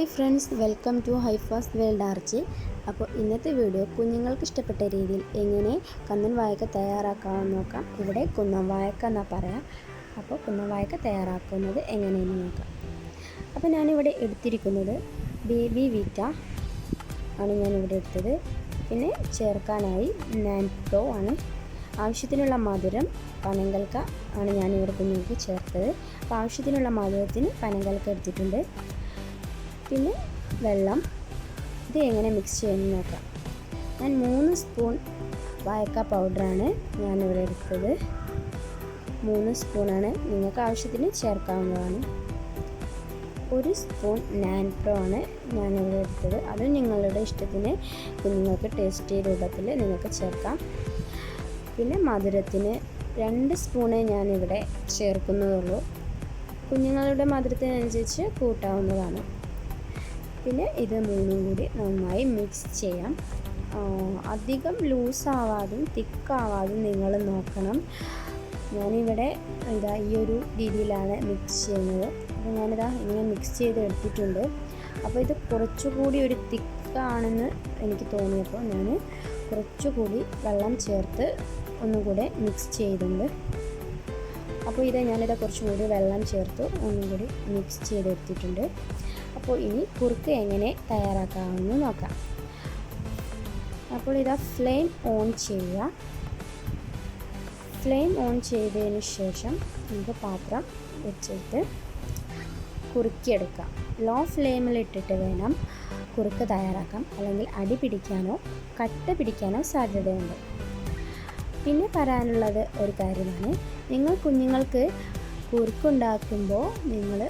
Hi friends, welcome to Hyphas world Archi. അപ്പോൾ ഇന്നത്തെ video കുഞ്ഞുങ്ങൾക്ക് ഇഷ്ടപ്പെട്ട രീതിയിൽ എങ്ങനെ കന്നൻ വാഴക്ക തയ്യാറാക്കാമെന്ന് നോക്കാം. ഇവിടെ കുന്നൻ വാഴക്ക എന്നാ പറയാം. അപ്പോൾ കുന്നൻ വാഴക്ക തയ്യാറാക്കുന്നത് എങ്ങനെയെന്ന് നോക്കാം. അപ്പോൾ ഞാനിവിടെ എടുത്തിരിക്കുന്നത് ബേബി വീറ്റ ആണ് ഞാനിവിടെ എടുത്തത്. പിന്നെ ചേർക്കാനായി നാൻപ്രോ ആണ്. ആവശ്യത്തിനുള്ള മധുരം പനങ്കൽക്ക ആണ് ഞാനിവിടെ കുഞ്ഞുങ്ങൾക്ക് ചേർത്തത്. അപ്പോൾ ആവശ്യത്തിനുള്ള മധുരത്തിന് പനങ്കൽക്ക എടുത്തിട്ടുണ്ട്. പിന്നെ വെള്ളം. ഇത് എങ്ങനെ മിക്സ് ചെയ്യുമെന്ന് നോക്കാം. ഞാൻ 3 സ്പൂൺ വാഴക്ക പൗഡറാണ് ഞാനിവിടെ എടുത്തത്. 3 സ്പൂണാണ്, നിങ്ങൾക്ക് ആവശ്യത്തിന് ചേർക്കാവുന്നതാണ്. 1 സ്പൂൺ നാൻപ്രോ ആണ് ഞാനിവിടെ എടുത്തത്. അത് നിങ്ങളുടെ ഇഷ്ടത്തിന് കുഞ്ഞുങ്ങൾക്ക് ടേസ്റ്റി രൂപത്തിൽ നിങ്ങൾക്ക് ചേർക്കാം. പിന്നെ മധുരത്തിന് 2 സ്പൂണേ ഞാനിവിടെ ചേർക്കുന്നതുള്ളൂ. കുഞ്ഞുങ്ങളുടെ മധുരത്തിനനുസരിച്ച് കൂട്ടാവുന്നതാണ്. പിന്നെ ഇത് മൂന്നും കൂടി നന്നായി മിക്സ് ചെയ്യാം. അധികം ലൂസാവാതും തിക്കാവാതും നിങ്ങൾ നോക്കണം. ഞാനിവിടെ ഈ ഒരു രീതിയിലാണ് മിക്സ് ചെയ്യുന്നത്. അപ്പോൾ ഞാനിതാ ഇങ്ങനെ മിക്സ് ചെയ്ത് എടുത്തിട്ടുണ്ട്. അപ്പോൾ ഇത് കുറച്ചുകൂടി ഒരു തിക്കാണെന്ന് എനിക്ക് തോന്നിയപ്പോൾ ഞാൻ കുറച്ചുകൂടി വെള്ളം ചേർത്ത് ഒന്നും കൂടെ മിക്സ് ചെയ്തിട്ടുണ്ട്. അപ്പോൾ ഞാനിത് കുറച്ചുകൂടി വെള്ളം ചേർത്ത് ഒന്നും കൂടി മിക്സ് ചെയ്തെടുത്തിട്ടുണ്ട്. അപ്പോൾ ഇനി കുറുക്ക് എങ്ങനെ തയ്യാറാക്കാമെന്ന് നോക്കാം. അപ്പോൾ ഫ്ലെയിം ഓൺ ചെയ്യുക. ഫ്ലെയിം ഓൺ ചെയ്തതിന് ശേഷം നമുക്ക് പാത്രം വെച്ചിട്ട് കുറുക്കിയെടുക്കാം. ലോ ഫ്ലെയിമിലിട്ടിട്ട് വേണം കുറുക്ക് തയ്യാറാക്കാം, അല്ലെങ്കിൽ അടി പിടിക്കാനോ കട്ട പിടിക്കാനോ സാധ്യതയുണ്ട്. പിന്നെ പറയാനുള്ളത് ഒരു കാര്യമാണ്, നിങ്ങൾ കുഞ്ഞുങ്ങൾക്ക് കുറുക്കുണ്ടാക്കുമ്പോൾ നിങ്ങൾ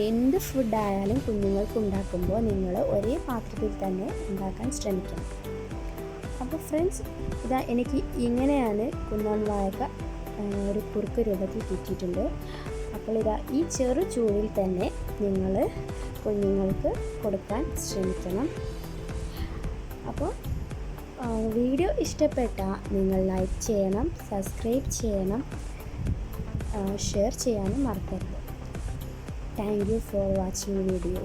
എന്ത് ഫുഡായാലും കുഞ്ഞുങ്ങൾക്ക് ഉണ്ടാക്കുമ്പോൾ നിങ്ങൾ ഒരേ പാത്രത്തിൽ തന്നെ ഉണ്ടാക്കാൻ ശ്രമിക്കണം. അപ്പോൾ ഫ്രണ്ട്സ്, എനിക്ക് ഇങ്ങനെയാണ് കുന്നൻ വാഴക്ക ഒരു കുറുക്ക് രൂപത്തിൽ കിട്ടിയിട്ടുണ്ട്. അപ്പോൾ ഈ ചെറു ചൂടിൽ തന്നെ നിങ്ങൾ കുഞ്ഞുങ്ങൾക്ക് കൊടുക്കാൻ ശ്രമിക്കണം. അപ്പോൾ വീഡിയോ ഇഷ്ടപ്പെട്ടാൽ നിങ്ങൾ ലൈക്ക് ചെയ്യണം, സബ്സ്ക്രൈബ് ചെയ്യണം, ഷെയർ ചെയ്യാനും മറക്കരുത്. Thank you for watching the video.